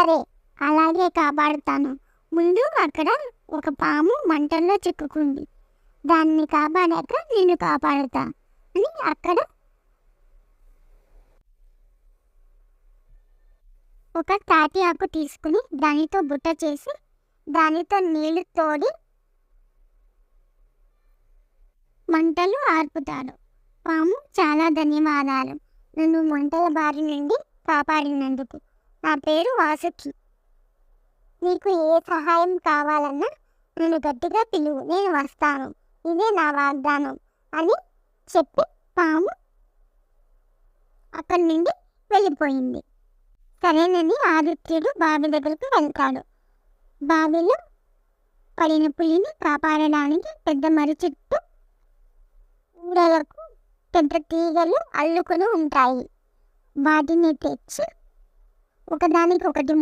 సరే, అలాగే కాపాడుతాను. ముందు అక్కడ ఒక పాము మంటల్లో చిక్కుకుంది. దాన్ని కాపాడాక నిన్ను కాపాడుతా అని అక్కడ ఒక తాటి ఆకు తీసుకుని దానితో బుట్ట చేసి దానితో నీళ్లు తోడి మంటలు ఆర్పుతాడు. పాము, చాలా ధన్యవాదాలు. నన్ను మంటల బారి నుండి కాపాడినందుకు. నా పేరు వాసుకి. నీకు ఏ సహాయం కావాలన్నా నన్ను గట్టిగా పిలువు, నేను వస్తాను. ఇదే నా వాగ్దానం అని చెప్పి పాము అక్కడి నుండి వెళ్ళిపోయింది. సరేనని ఆదిత్యుడు బావి దగ్గరికి వెళ్తాడు. బావిలో పడిన పులిని కాపాడడానికి పెద్ద మర్రి చెట్టు ఊడలకు పెద్ద తీగలు అల్లుకొని ఉంటాయి. వాటిని తెచ్చి ఒకదానికొకటి